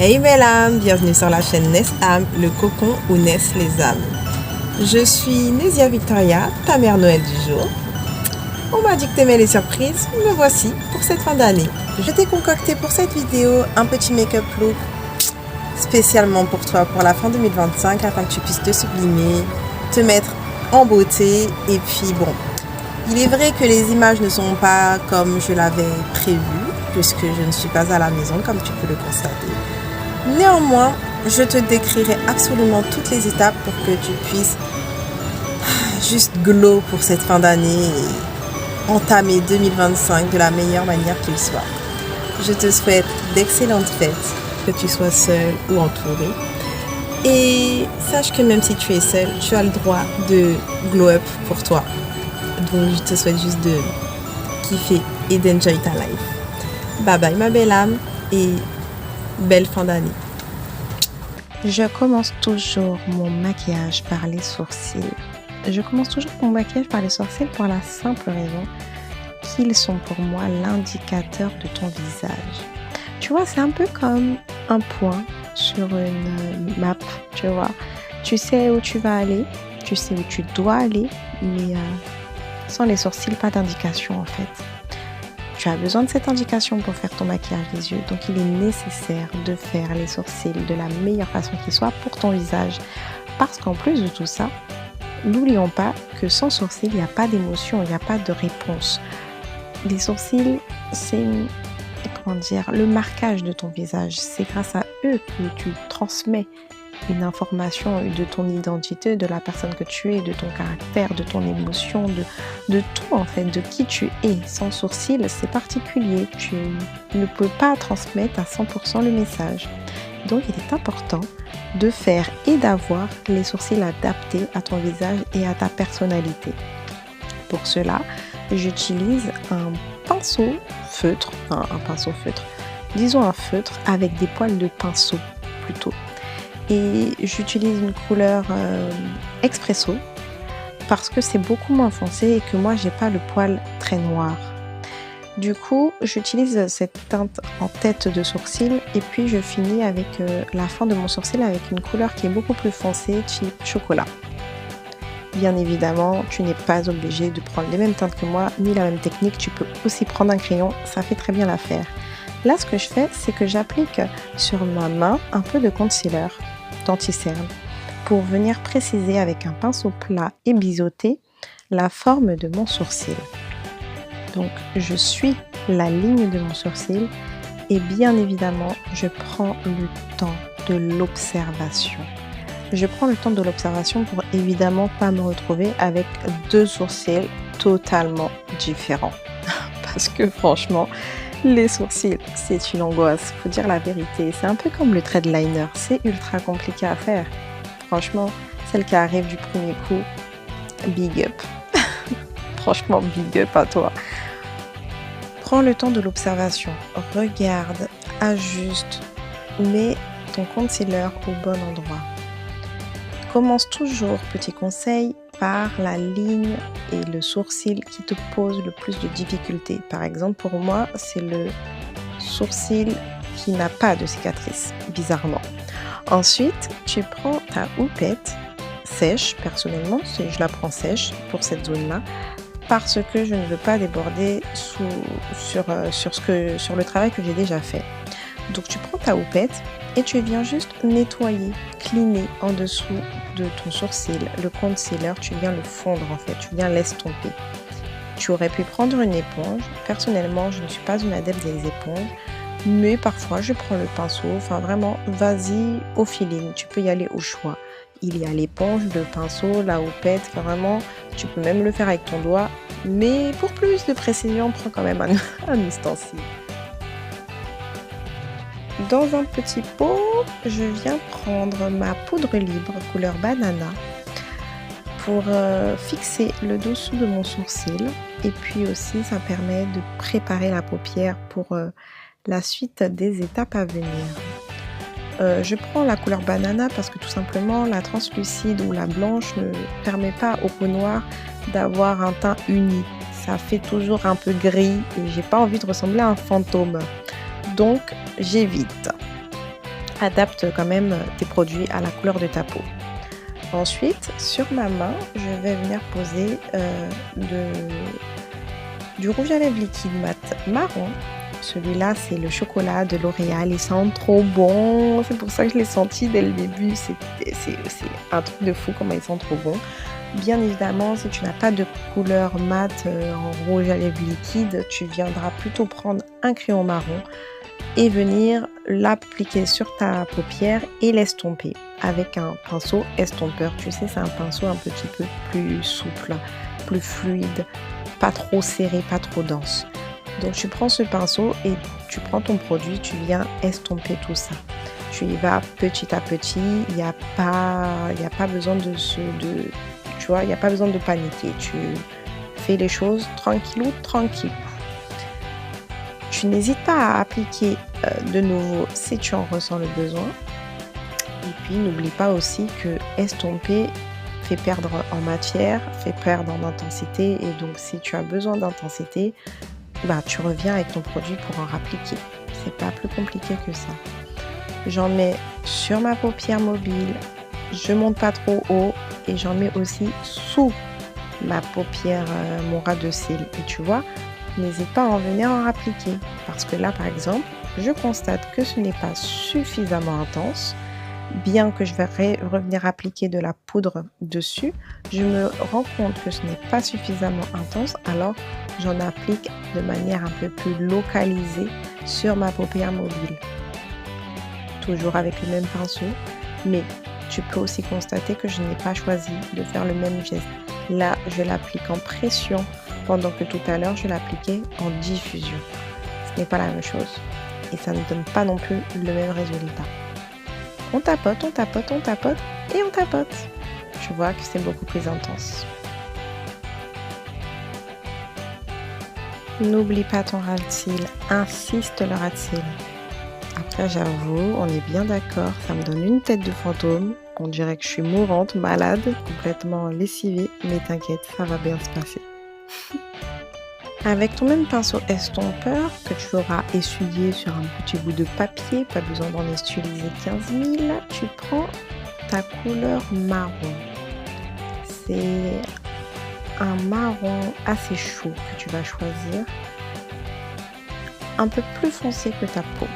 Hey belle âme, bienvenue sur la chaîne Naissent âme, le cocon où naissent les âmes. Je suis Nézia Victoria, ta mère Noël du jour. On m'a dit que t'aimais les surprises, me voici pour cette fin d'année. Je t'ai concocté pour cette vidéo un petit make-up look spécialement pour toi pour la fin 2025 afin que tu puisses te sublimer, te mettre en beauté et puis bon. Il est vrai que les images ne sont pas comme je l'avais prévu puisque je ne suis pas à la maison comme tu peux le constater. Néanmoins, je te décrirai absolument toutes les étapes pour que tu puisses juste glow pour cette fin d'année et entamer 2025 de la meilleure manière qu'il soit. Je te souhaite d'excellentes fêtes, que tu sois seule ou entourée. Et sache que même si tu es seule, tu as le droit de glow up pour toi. Donc je te souhaite juste de kiffer et d'enjoy ta life. Bye bye ma belle âme et belle fin d'année. Je commence toujours mon maquillage par les sourcils. Je commence toujours mon maquillage par les sourcils pour la simple raison qu'ils sont pour moi l'indicateur de ton visage. Tu vois, c'est un peu comme un point sur une map, tu vois. Tu sais où tu vas aller, tu sais où tu dois aller, mais sans les sourcils, pas d'indication en fait. Tu as besoin de cette indication pour faire ton maquillage des yeux, donc il est nécessaire de faire les sourcils de la meilleure façon qui soit pour ton visage. Parce qu'en plus de tout ça, n'oublions pas que sans sourcils, il n'y a pas d'émotion, il n'y a pas de réponse. Les sourcils, c'est le marquage de ton visage. C'est grâce à eux que tu transmets une information de ton identité, de la personne que tu es, de ton caractère, de ton émotion, de tout en fait, de qui tu es. Sans sourcils, c'est particulier. Tu ne peux pas transmettre à 100% le message. Donc il est important de faire et d'avoir les sourcils adaptés à ton visage et à ta personnalité. Pour cela, j'utilise un pinceau feutre, disons un feutre avec des poils de pinceau plutôt. Et j'utilise une couleur expresso parce que c'est beaucoup moins foncé et que moi j'ai pas le poil très noir. Du coup, j'utilise cette teinte en tête de sourcil et puis je finis avec la fin de mon sourcil avec une couleur qui est beaucoup plus foncée, type chocolat. Bien évidemment, tu n'es pas obligé de prendre les mêmes teintes que moi, ni la même technique. Tu peux aussi prendre un crayon, ça fait très bien l'affaire. Là, ce que je fais, c'est que j'applique sur ma main un peu de concealer d'anti-cerne pour venir préciser avec un pinceau plat et biseauté la forme de mon sourcil. Donc, je suis la ligne de mon sourcil et bien évidemment, je prends le temps de l'observation. Je prends le temps de l'observation pour évidemment pas me retrouver avec deux sourcils totalement différents. Parce que franchement, les sourcils, c'est une angoisse, faut dire la vérité. C'est un peu comme le trait de liner, c'est ultra compliqué à faire. Franchement, celle qui arrive du premier coup, big up. Franchement, big up à toi. Prends le temps de l'observation, regarde, ajuste, mets ton concealer au bon endroit. Commence toujours, petit conseil, par la ligne et le sourcil qui te pose le plus de difficultés. Par exemple, pour moi, c'est le sourcil qui n'a pas de cicatrice, bizarrement. Ensuite, tu prends ta houppette sèche, personnellement, je la prends sèche pour cette zone-là, parce que je ne veux pas déborder sur le travail que j'ai déjà fait. Donc tu prends ta houppette et tu viens juste nettoyer, cleaner en dessous de ton sourcil, le concealer, tu viens le fondre en fait, tu viens l'estomper. Tu aurais pu prendre une éponge. Personnellement, je ne suis pas une adepte des éponges, mais parfois je prends le pinceau. Enfin vraiment, vas-y au feeling, tu peux y aller au choix. Il y a l'éponge, le pinceau, la houppette, vraiment, tu peux même le faire avec ton doigt, mais pour plus de précision, prends quand même un ustensile. Dans un petit pot, je viens prendre ma poudre libre couleur banana pour fixer le dessous de mon sourcil. Et puis aussi, ça permet de préparer la paupière pour la suite des étapes à venir. Je prends la couleur banana parce que tout simplement, la translucide ou la blanche ne permet pas aux peaux noires d'avoir un teint uni. Ça fait toujours un peu gris et j'ai pas envie de ressembler à un fantôme. Donc j'évite. adapte quand même tes produits à la couleur de ta peau. Ensuite, sur ma main, je vais venir poser du rouge à lèvres liquide mat marron. Celui-là, c'est le chocolat de L'Oréal. Il sent trop bon. C'est pour ça que je l'ai senti dès le début. C'est un truc de fou comment il sent trop bon. Bien évidemment, si tu n'as pas de couleur mat en rouge à lèvres liquide, tu viendras plutôt prendre un crayon marron et venir l'appliquer sur ta paupière et l'estomper avec un pinceau estompeur. Tu sais, c'est un pinceau un petit peu plus souple, plus fluide, pas trop serré, pas trop dense. Donc tu prends ce pinceau et tu prends ton produit, tu viens estomper tout ça. Tu y vas petit à petit, il n'y a pas besoin tu vois, il n'y a pas besoin de paniquer. Tu fais les choses tranquillou. Tu n'hésites pas à appliquer de nouveau si tu en ressens le besoin. Et puis n'oublie pas aussi que estomper fait perdre en matière, fait perdre en intensité. Et donc si tu as besoin d'intensité, tu reviens avec ton produit pour en appliquer. C'est pas plus compliqué que ça. J'en mets sur ma paupière mobile, je monte pas trop haut et j'en mets aussi sous ma paupière, mon ras de cils. Et tu vois, n'hésite pas à en venir en appliquer. Parce que là, par exemple, je constate que ce n'est pas suffisamment intense. Bien que je vais revenir appliquer de la poudre dessus, je me rends compte que ce n'est pas suffisamment intense, alors j'en applique de manière un peu plus localisée sur ma paupière mobile. Toujours avec le même pinceau, mais tu peux aussi constater que je n'ai pas choisi de faire le même geste. Là, je l'applique en pression, pendant que tout à l'heure, je l'appliquais en diffusion. Ce n'est pas la même chose et ça ne donne pas non plus le même résultat. On tapote et on tapote. Je vois que c'est beaucoup plus intense. N'oublie pas ton ras de cils, insiste le ras de cils. Après, j'avoue, on est bien d'accord, ça me donne une tête de fantôme. On dirait que je suis mourante, malade, complètement lessivée, mais t'inquiète, ça va bien se passer. Avec ton même pinceau estompeur que tu auras essuyé sur un petit bout de papier, pas besoin d'en utiliser 15 000, tu prends ta couleur marron. C'est un marron assez chaud que tu vas choisir, un peu plus foncé que ta peau,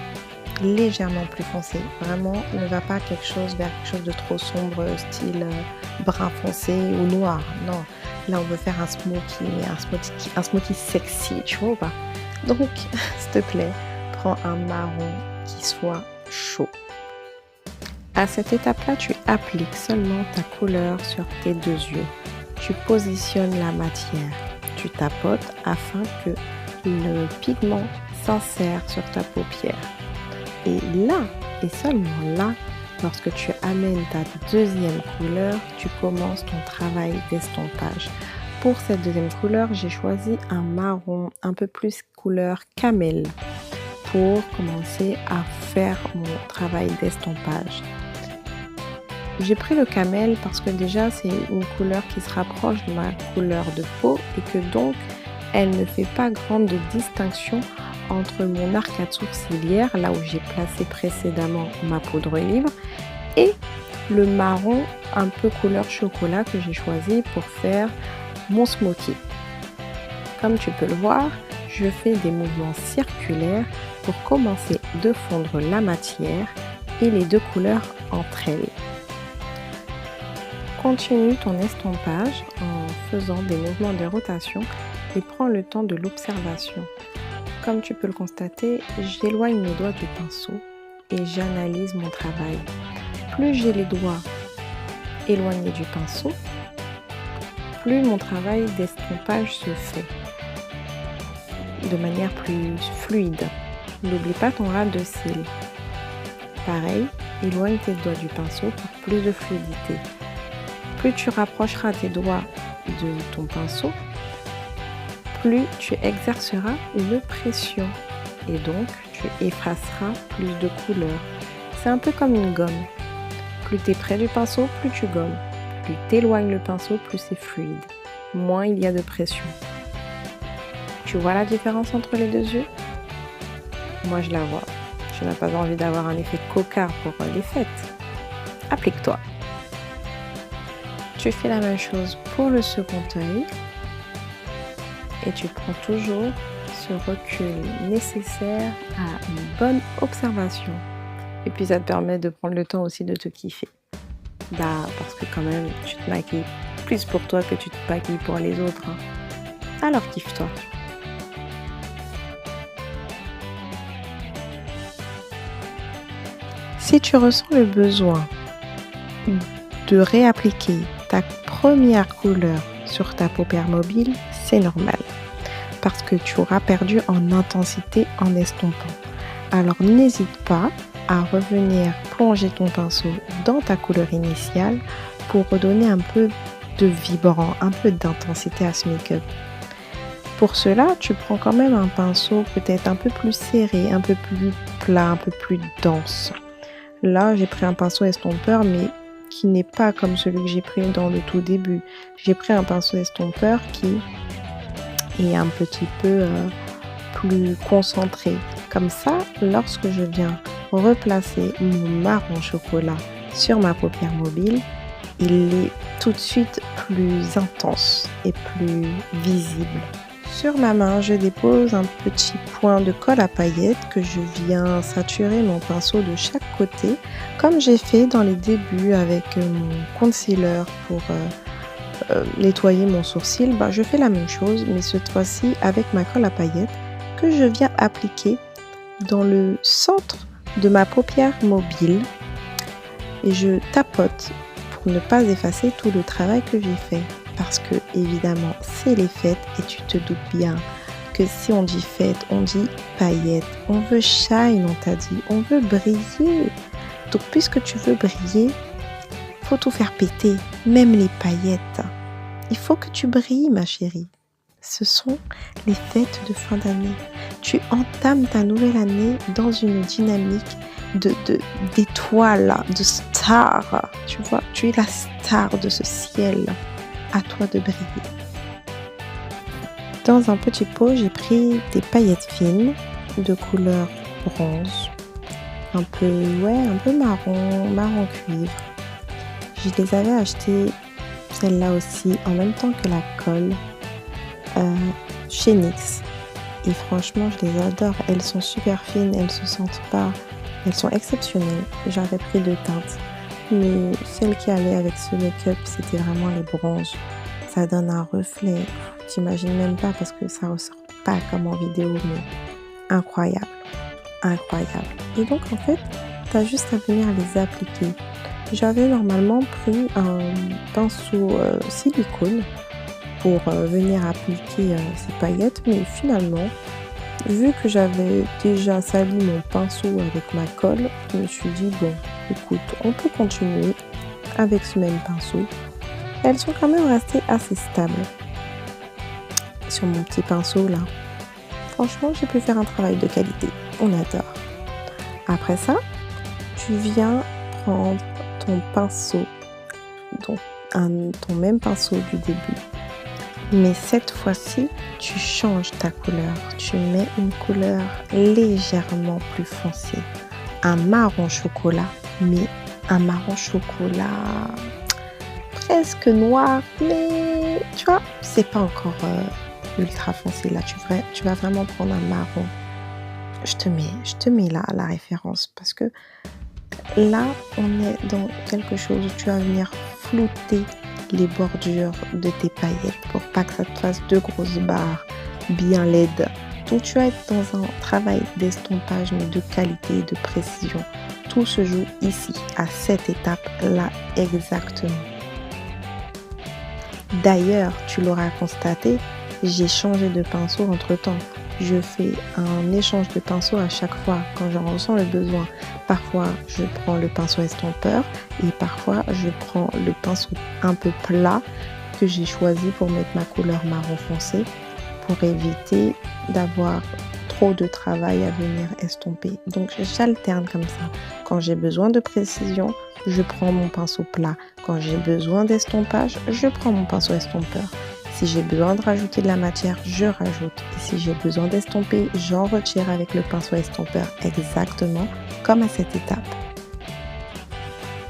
légèrement plus foncé. Vraiment, ne va pas vers quelque chose de trop sombre, style brun foncé ou noir. Non. Là, on veut faire un smoky, mais un smoky sexy, tu vois ou pas? Donc, s'il te plaît, prends un marron qui soit chaud. À cette étape-là, tu appliques seulement ta couleur sur tes deux yeux. Tu positionnes la matière. Tu tapotes afin que le pigment s'insère sur ta paupière. Et là, et seulement là, lorsque tu amènes ta deuxième couleur, tu commences ton travail d'estompage. Pour cette deuxième couleur, j'ai choisi un marron un peu plus couleur camel pour commencer à faire mon travail d'estompage. J'ai pris le camel parce que déjà c'est une couleur qui se rapproche de ma couleur de peau et que donc elle ne fait pas grande distinction entre mon arcade sourcilière, là où j'ai placé précédemment ma poudre libre, et le marron un peu couleur chocolat que j'ai choisi pour faire mon smoky. Comme tu peux le voir, je fais des mouvements circulaires pour commencer de fondre la matière et les deux couleurs entre elles. Continue ton estompage en faisant des mouvements de rotation et prends le temps de l'observation. Comme tu peux le constater, j'éloigne mes doigts du pinceau et j'analyse mon travail. Plus j'ai les doigts éloignés du pinceau, plus mon travail d'estompage se fait de manière plus fluide. N'oublie pas ton ras de cils. Pareil, éloigne tes doigts du pinceau pour plus de fluidité. Plus tu rapprocheras tes doigts de ton pinceau, plus tu exerceras une pression et donc tu effaceras plus de couleurs. C'est un peu comme une gomme. Plus tu es près du pinceau, plus tu gommes. Plus tu éloignes le pinceau, plus c'est fluide. Moins il y a de pression. Tu vois la différence entre les deux yeux? Moi je la vois. tu n'as pas envie d'avoir un effet cocard pour les fêtes. Applique-toi. Tu fais la même chose pour le second œil et tu prends toujours ce recul nécessaire à une bonne observation. Et puis ça te permet de prendre le temps aussi de te kiffer. Parce que quand même, tu te maquilles plus pour toi que tu te maquilles pour les autres. Alors kiffe-toi. Si tu ressens le besoin de réappliquer ta première couleur sur ta paupière mobile, c'est normal. Parce que tu auras perdu en intensité en estompant. Alors n'hésite pas à revenir plonger ton pinceau dans ta couleur initiale pour redonner un peu de vibrant, un peu d'intensité à ce make-up. Pour cela, tu prends quand même un pinceau peut-être un peu plus serré, un peu plus plat, un peu plus dense. Là, j'ai pris un pinceau estompeur, mais qui n'est pas comme celui que j'ai pris dans le tout début. J'ai pris un pinceau estompeur qui est un petit peu plus concentré. Comme ça, lorsque je viens replacer mon marron chocolat sur ma paupière mobile, il est tout de suite plus intense et plus visible. Sur ma main, je dépose un petit point de colle à paillettes que je viens saturer mon pinceau de chaque côté, comme j'ai fait dans les débuts avec mon concealer pour nettoyer mon sourcil. Je fais la même chose, mais cette fois-ci avec ma colle à paillettes que je viens appliquer dans le centre de ma paupière mobile et je tapote pour ne pas effacer tout le travail que j'ai fait. Parce que évidemment c'est les fêtes et tu te doutes bien que si on dit fête, on dit paillettes, on veut shine, on t'a dit, on veut briller. Donc puisque tu veux briller, faut tout faire péter, même les paillettes. Il faut que tu brilles ma chérie. Ce sont les fêtes de fin d'année. Tu entames ta nouvelle année dans une dynamique d'étoiles, de stars. Tu vois, tu es la star de ce ciel. À toi de briller. Dans un petit pot, j'ai pris des paillettes fines de couleur bronze, un peu marron cuivre. Je les avais achetées, celles-là aussi, en même temps que la colle, chez NYX. Et franchement, je les adore. Elles sont super fines, elles se sentent pas, elles sont exceptionnelles. J'avais pris 2 teintes. Mais celle qui allait avec ce make-up, c'était vraiment les bronzes. Ça donne un reflet. T'imagines même pas parce que ça ressort pas comme en vidéo, mais incroyable. Incroyable. Et donc en fait, t'as juste à venir les appliquer. J'avais normalement pris un pinceau silicone pour venir appliquer ces paillettes, mais finalement, vu que j'avais déjà sali mon pinceau avec ma colle, je me suis dit bon, écoute, on peut continuer avec ce même pinceau. Elles sont quand même restées assez stables sur mon petit pinceau là. Franchement, j'ai pu faire un travail de qualité. On adore. Après ça, tu viens prendre ton pinceau, ton même pinceau du début. Mais cette fois-ci, tu changes ta couleur. Tu mets une couleur légèrement plus foncée. Un marron chocolat, mais un marron chocolat presque noir, mais tu vois, c'est pas encore ultra foncé. Là, tu vas vraiment prendre un marron. Je te mets là la référence parce que là, on est dans quelque chose où tu vas venir flouter les bordures de tes paillettes pour pas que ça te fasse 2 grosses barres bien laides. Donc tu vas être dans un travail d'estompage mais de qualité et de précision. Tout se joue ici, à cette étape-là exactement. D'ailleurs, tu l'auras constaté, j'ai changé de pinceau entre-temps. Je fais un échange de pinceaux à chaque fois quand j'en ressens le besoin. Parfois, je prends le pinceau estompeur et parfois, je prends le pinceau un peu plat que j'ai choisi pour mettre ma couleur marron foncé pour éviter d'avoir trop de travail à venir estomper. Donc, j'alterne comme ça. Quand j'ai besoin de précision, je prends mon pinceau plat. Quand j'ai besoin d'estompage, je prends mon pinceau estompeur. Si j'ai besoin de rajouter de la matière, je rajoute. Et si j'ai besoin d'estomper, j'en retire avec le pinceau estompeur exactement comme à cette étape.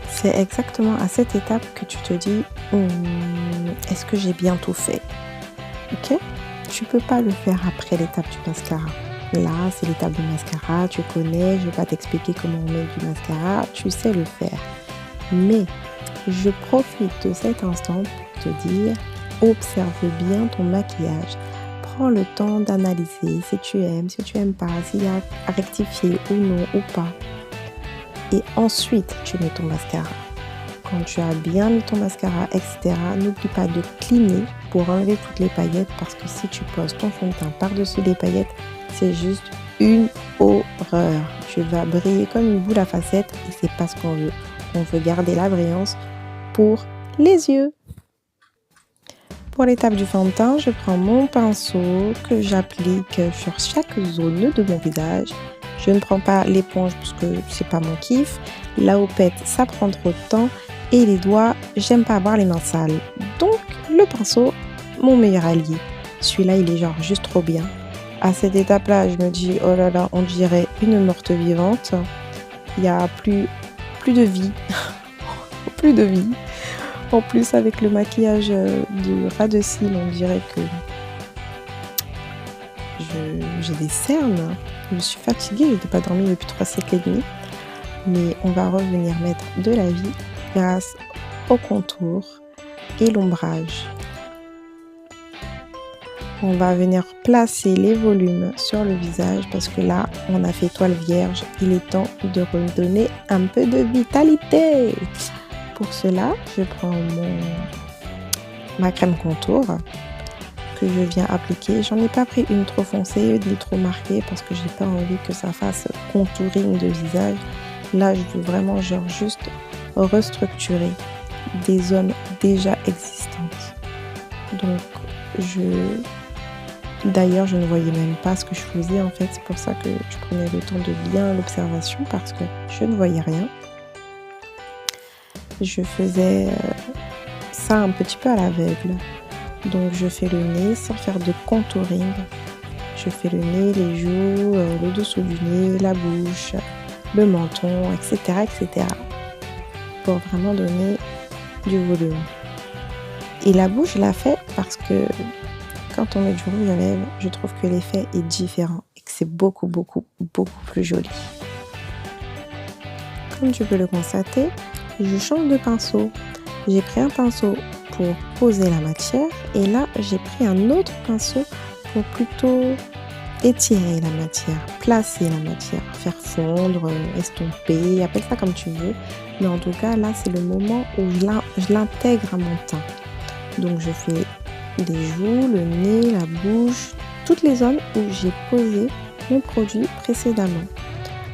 C'est exactement à cette étape que tu te dis est-ce que j'ai bien tout fait? Ok? Tu peux pas le faire après l'étape du mascara. Là, c'est l'étape du mascara, tu connais, je vais pas t'expliquer comment on met du mascara, tu sais le faire. Mais je profite de cet instant pour te dire, observe bien ton maquillage. Prends le temps d'analyser si tu aimes pas, s'il y a à rectifier ou non ou pas. Et ensuite, tu mets ton mascara. Quand tu as bien mis ton mascara, etc., n'oublie pas de cleaner pour enlever toutes les paillettes parce que si tu poses ton fond de teint par-dessus les paillettes, c'est juste une horreur. Tu vas briller comme une boule à facettes et c'est pas ce qu'on veut. On veut garder la brillance pour les yeux. Pour l'étape du fond de teint, je prends mon pinceau que j'applique sur chaque zone de mon visage. Je ne prends pas l'éponge parce que c'est pas mon kiff. La houppette, ça prend trop de temps. Et les doigts, j'aime pas avoir les mains sales. Donc, le pinceau, mon meilleur allié. Celui-là, il est genre juste trop bien. À cette étape-là, je me dis, oh là là, on dirait une morte vivante. Il n'y a plus de vie. Plus de vie. En plus, avec le maquillage de ras de cils, on dirait que j'ai des cernes. Je suis fatiguée, je n'ai pas dormi depuis 3 siècles et demi. Mais on va revenir mettre de la vie grâce au contour et l'ombrage. On va venir placer les volumes sur le visage parce que là, on a fait toile vierge. Il est temps de redonner un peu de vitalité. Pour cela, je prends ma crème contour que je viens appliquer. J'en ai pas pris une trop foncée ni trop marquée parce que j'ai pas envie que ça fasse contouring de visage. Là, je veux vraiment genre juste restructurer des zones déjà existantes. Donc, d'ailleurs, je ne voyais même pas ce que je faisais en fait. C'est pour ça que je prenais le temps de bien l'observation parce que je ne voyais rien. Je faisais ça un petit peu à l'aveugle. Donc, je fais le nez sans faire de contouring. Je fais le nez, les joues, le dessous du nez, la bouche, le menton, etc., etc. pour vraiment donner du volume. Et la bouche, je la fais parce que quand on met du rouge à lèvres, je trouve que l'effet est différent et que c'est beaucoup, beaucoup, beaucoup plus joli. Comme tu peux le constater, je change de pinceau. J'ai pris un pinceau pour poser la matière et là, j'ai pris un autre pinceau pour plutôt étirer la matière, placer la matière, faire fondre, estomper, appelle ça comme tu veux. Mais en tout cas, là, c'est le moment où je l'intègre à mon teint. Donc, je fais les joues, le nez, la bouche, toutes les zones où j'ai posé mon produit précédemment.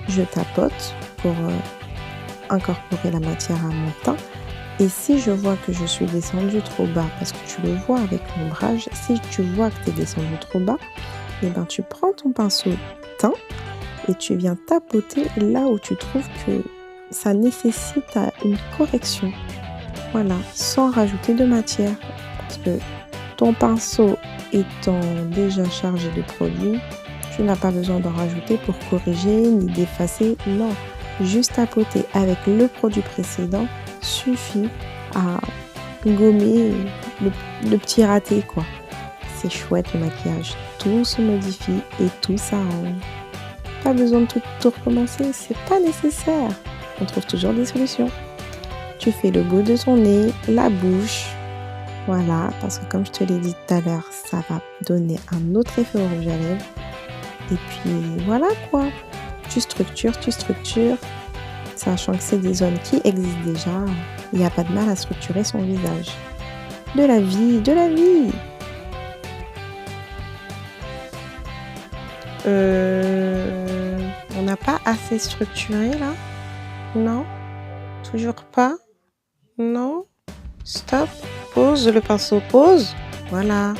Je tapote pour incorporer la matière à mon teint. Et si je vois que je suis descendue trop bas, parce que tu le vois avec l'ombrage, si tu vois que tu es descendu trop bas, et ben tu prends ton pinceau teint et tu viens tapoter là où tu trouves que ça nécessite une correction. Voilà, sans rajouter de matière. Parce que ton pinceau étant déjà chargé de produit, tu n'as pas besoin d'en rajouter pour corriger ni d'effacer. Non, juste tapoter avec le produit précédent suffit à gommer le petit raté, quoi. C'est chouette le maquillage. Tout se modifie et tout s'arrange. Pas besoin de tout recommencer, c'est pas nécessaire. On trouve toujours des solutions. Tu fais le bout de ton nez, la bouche. Voilà, parce que comme je te l'ai dit tout à l'heure, ça va donner un autre effet au rouge à lèvres. Et puis voilà quoi. Tu structures. Sachant que c'est des zones qui existent déjà, il n'y a pas de mal à structurer son visage. De la vie. On n'a pas assez structuré là? Non? Toujours pas? Non? Stop. Pose le pinceau. Pose. Voilà.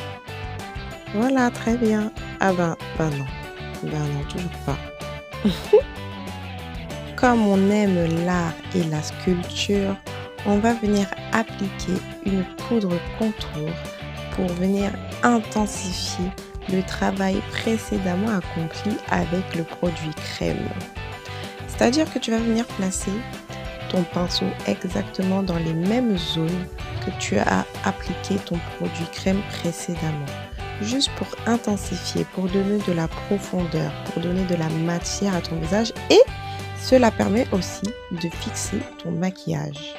Voilà, très bien. Ah ben non. Ben non, toujours pas. Comme on aime l'art et la sculpture, on va venir appliquer une poudre contour pour venir intensifier le travail précédemment accompli avec le produit crème. C'est-à-dire que tu vas venir placer ton pinceau exactement dans les mêmes zones que tu as appliqué ton produit crème précédemment. Juste pour intensifier, pour donner de la profondeur, pour donner de la matière à ton visage et cela permet aussi de fixer ton maquillage.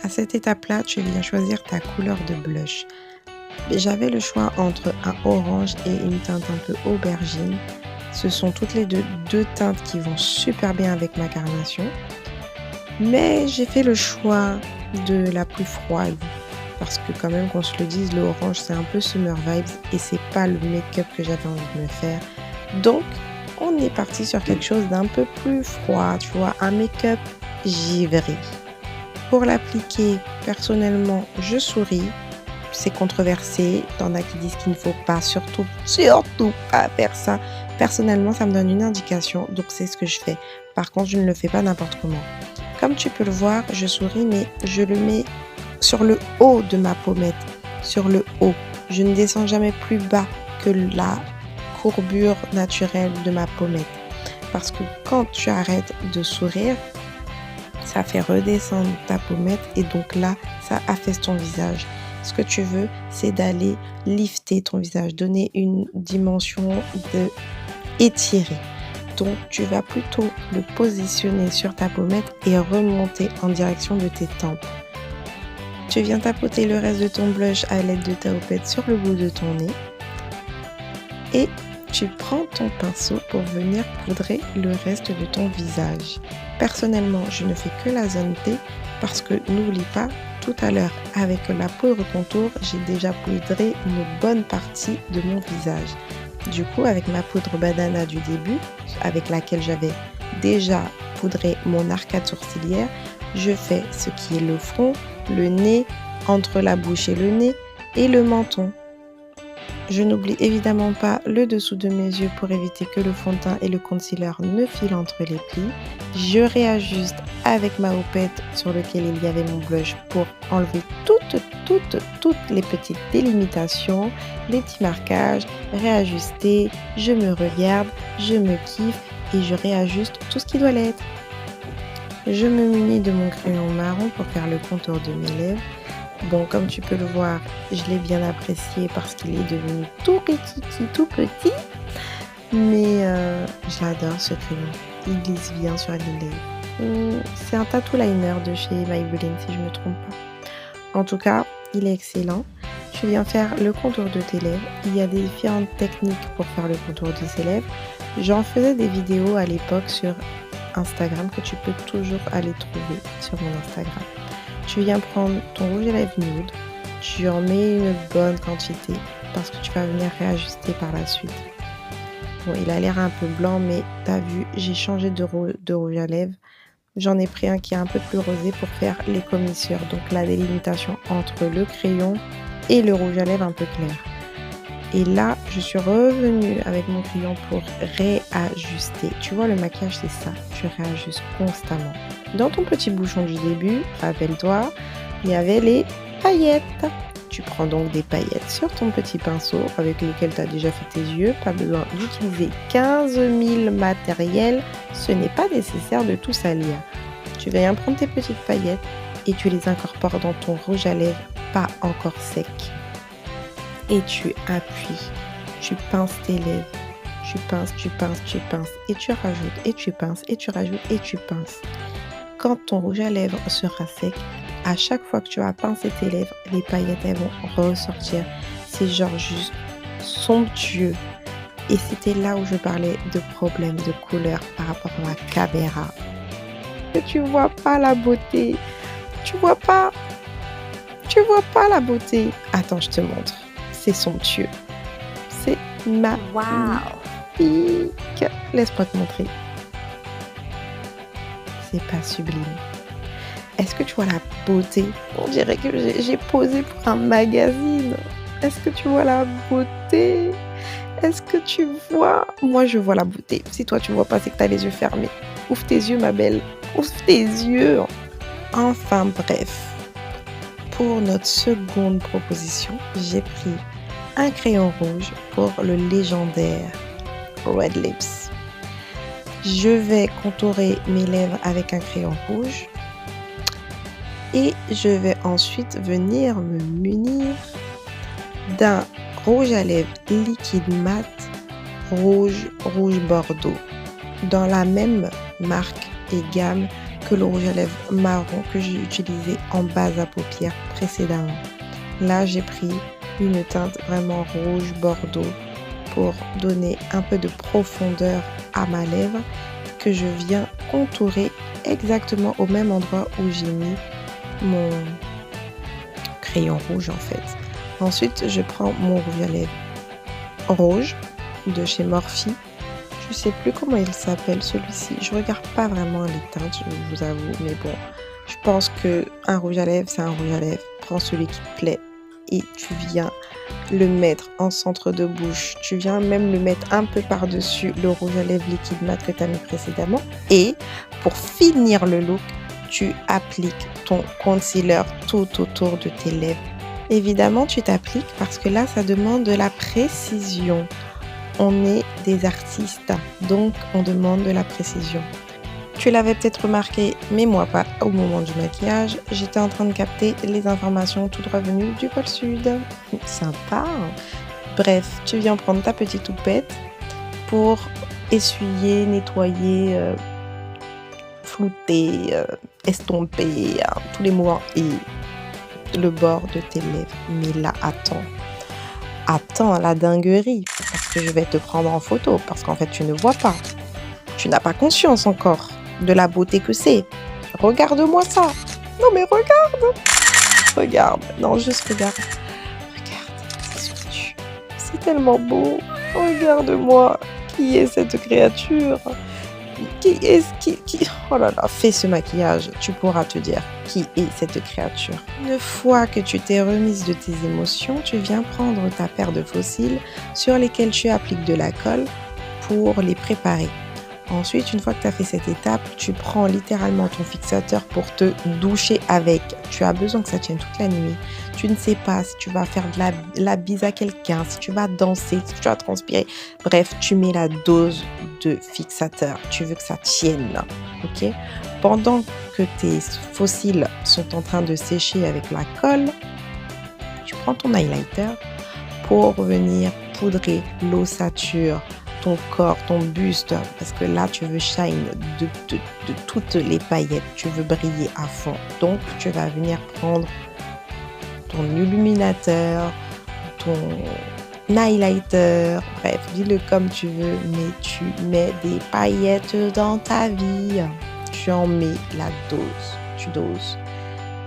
À cette étape-là, tu viens choisir ta couleur de blush. J'avais le choix entre un orange et une teinte un peu aubergine. Ce sont toutes les deux teintes qui vont super bien avec ma carnation. Mais j'ai fait le choix de la plus froide. Parce que quand même, qu'on se le dise, le orange, c'est un peu summer vibes. Et c'est pas le make-up que j'avais envie de me faire. Donc, on est parti sur quelque chose d'un peu plus froid. Tu vois, un make-up givré. Pour l'appliquer, personnellement, je souris. C'est controversé. T'en as qui disent qu'il ne faut pas, surtout pas faire ça. Personnellement, ça me donne une indication, donc c'est ce que je fais. Par contre, je ne le fais pas n'importe comment. Comme tu peux le voir, je souris, mais je le mets sur le haut de ma pommette. Sur le haut. Je ne descends jamais plus bas que la courbure naturelle de ma pommette. Parce que quand tu arrêtes de sourire, ça fait redescendre ta pommette et donc là, ça affaisse ton visage. Ce que tu veux, c'est d'aller lifter ton visage, donner une dimension de étirer. Donc, tu vas plutôt le positionner sur ta pommette et remonter en direction de tes tempes. Tu viens tapoter le reste de ton blush à l'aide de ta houppette sur le bout de ton nez. Et tu prends ton pinceau pour venir poudrer le reste de ton visage. Personnellement, je ne fais que la zone T parce que n'oublie pas, tout à l'heure, avec la poudre contour, j'ai déjà poudré une bonne partie de mon visage. Du coup, avec ma poudre Badana du début, avec laquelle j'avais déjà poudré mon arcade sourcilière, je fais ce qui est le front, le nez, entre la bouche et le nez, et le menton. Je n'oublie évidemment pas le dessous de mes yeux pour éviter que le fond de teint et le concealer ne filent entre les plis. Je réajuste avec ma houppette sur laquelle il y avait mon blush pour enlever toutes les petites délimitations, les petits marquages, réajuster, je me regarde, je me kiffe et je réajuste tout ce qui doit l'être. Je me munis de mon crayon marron pour faire le contour de mes lèvres. Bon, comme tu peux le voir, je l'ai bien apprécié parce qu'il est devenu tout petit. Mais j'adore ce crayon. Il glisse bien sur les lèvres. C'est un tattoo liner de chez Maybelline si je ne me trompe pas. En tout cas, il est excellent. Tu viens faire le contour de tes lèvres. Il y a différentes techniques pour faire le contour de ses lèvres. J'en faisais des vidéos à l'époque sur Instagram que tu peux toujours aller trouver sur mon Instagram. Tu viens prendre ton rouge à lèvres nude, tu en mets une bonne quantité parce que tu vas venir réajuster par la suite. Bon, il a l'air un peu blanc, mais t'as vu, j'ai changé de rouge à lèvres. J'en ai pris un qui est un peu plus rosé pour faire les commissures, donc la délimitation entre le crayon et le rouge à lèvres un peu clair. Et là, je suis revenue avec mon crayon pour réajuster. Tu vois, le maquillage, c'est ça. Tu réajustes constamment. Dans ton petit bouchon du début, rappelle-toi, il y avait les paillettes. Tu prends donc des paillettes sur ton petit pinceau avec lequel tu as déjà fait tes yeux. Pas besoin d'utiliser 15 000 matériels. Ce n'est pas nécessaire de tout salir. Tu viens prendre tes petites paillettes et tu les incorpores dans ton rouge à lèvres pas encore sec. Et tu appuies, tu pinces tes lèvres, tu pinces, et tu rajoutes, et tu pinces, et tu rajoutes, et tu pinces. Quand ton rouge à lèvres sera sec, à chaque fois que tu vas pincer tes lèvres, les paillettes elles vont ressortir. C'est genre juste somptueux. Et c'était là où je parlais de problème de couleur par rapport à ma caméra. Que tu vois pas la beauté, tu vois pas la beauté. Attends, je te montre. C'est somptueux. C'est magnifique. Laisse-moi te montrer. C'est pas sublime. Est-ce que tu vois la beauté? On dirait que j'ai posé pour un magazine. Est-ce que tu vois la beauté? Est-ce que tu vois? Moi, je vois la beauté. Si toi, tu vois pas, c'est que tu as les yeux fermés. Ouvre tes yeux, ma belle. Ouvre tes yeux. Enfin, bref. pour notre seconde proposition, j'ai pris un crayon rouge pour le légendaire Red Lips. Je vais contourer mes lèvres avec un crayon rouge et je vais ensuite venir me munir d'un rouge à lèvres liquide mat rouge bordeaux dans la même marque et gamme que le rouge à lèvres marron que j'ai utilisé en base à paupières précédemment. Là, j'ai pris une teinte vraiment rouge bordeaux pour donner un peu de profondeur à ma lèvre que je viens contourer exactement au même endroit où j'ai mis mon crayon rouge en fait. Ensuite, je prends mon rouge à lèvres rouge de chez Morphe. Je sais plus comment il s'appelle celui-ci. Je regarde pas vraiment les teintes, je vous avoue, mais bon, je pense que un rouge à lèvres, c'est un rouge à lèvres. Prends celui qui te plaît et tu viens le mettre en centre de bouche. Tu viens même le mettre un peu par-dessus le rouge à lèvres liquide mat que tu as mis précédemment. Et pour finir le look, tu appliques ton concealer tout autour de tes lèvres. Évidemment, tu t'appliques parce que là, ça demande de la précision. On est des artistes, donc on demande de la précision. Tu l'avais peut-être remarqué, mais moi pas au moment du maquillage. J'étais en train de capter les informations toutes revenues du pôle sud. Sympa. Bref, tu viens prendre ta petite houppette pour essuyer, nettoyer, flouter, estomper, tous les mots et le bord de tes lèvres. Mais là, attends la dinguerie, parce que je vais te prendre en photo, parce qu'en fait tu ne vois pas, tu n'as pas conscience encore de la beauté que c'est. Regarde-moi ça. Non mais regarde, non juste regarde, c'est tellement beau. Regarde-moi, qui est cette créature? Qui oh là là, fais ce maquillage, tu pourras te dire qui est cette créature. Une fois que tu t'es remise de tes émotions, tu viens prendre ta paire de faux cils sur lesquels tu appliques de la colle pour les préparer. Ensuite, une fois que tu as fait cette étape, tu prends littéralement ton fixateur pour te doucher avec. Tu as besoin que ça tienne toute la nuit. Tu ne sais pas si tu vas faire de la bise à quelqu'un, si tu vas danser, si tu vas transpirer. Bref, tu mets la dose de fixateur. Tu veux que ça tienne, ok? Pendant que tes faux cils sont en train de sécher avec la colle, tu prends ton highlighter pour venir poudrer l'ossature, ton corps, ton buste, parce que là tu veux shine de toutes les paillettes, tu veux briller à fond. Donc tu vas venir prendre ton illuminateur, ton highlighter, bref, dis-le comme tu veux, mais tu mets des paillettes dans ta vie. Tu en mets la dose, tu doses.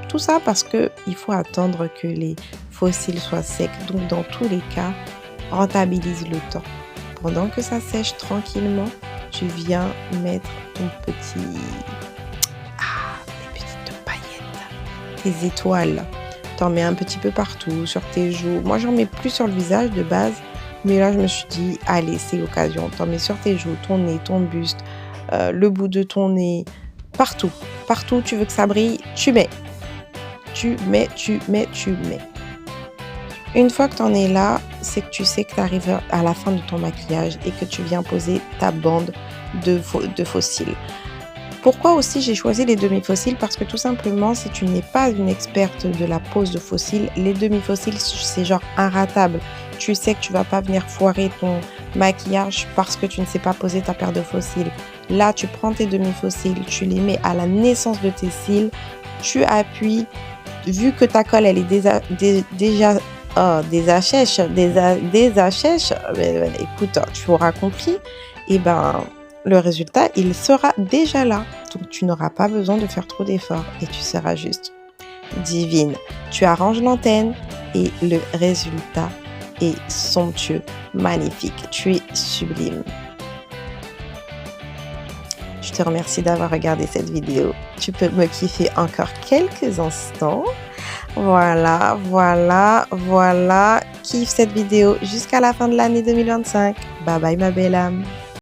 Tout ça parce que il faut attendre que les faux cils soient secs. Donc dans tous les cas, rentabilise le temps. Pendant que ça sèche tranquillement, tu viens mettre ton petit... des petites paillettes. Tes étoiles. T'en mets un petit peu partout, sur tes joues. Moi, j'en mets plus sur le visage de base. Mais là, je me suis dit, allez, c'est l'occasion. T'en mets sur tes joues, ton nez, ton buste, le bout de ton nez. Partout. Partout, tu veux que ça brille, tu mets. Tu mets. Une fois que tu en es là, c'est que tu sais que tu arrives à la fin de ton maquillage et que tu viens poser ta bande de faux cils. Pourquoi aussi j'ai choisi les demi-faux cils? Parce que tout simplement, si tu n'es pas une experte de la pose de faux cils, les demi-faux cils, c'est genre inratable. Tu sais que tu vas pas venir foirer ton maquillage parce que tu ne sais pas poser ta paire de faux cils. Là, tu prends tes demi-faux cils, tu les mets à la naissance de tes cils, tu appuies, vu que ta colle, elle est déjà désachèche, écoute, tu auras compris, et ben le résultat, il sera déjà là. Donc tu n'auras pas besoin de faire trop d'efforts et tu seras juste divine. Tu arranges l'antenne et le résultat est somptueux, magnifique. Tu es sublime. Je te remercie d'avoir regardé cette vidéo. Tu peux me kiffer encore quelques instants. Voilà. Kiffe cette vidéo jusqu'à la fin de l'année 2025. Bye bye ma belle âme.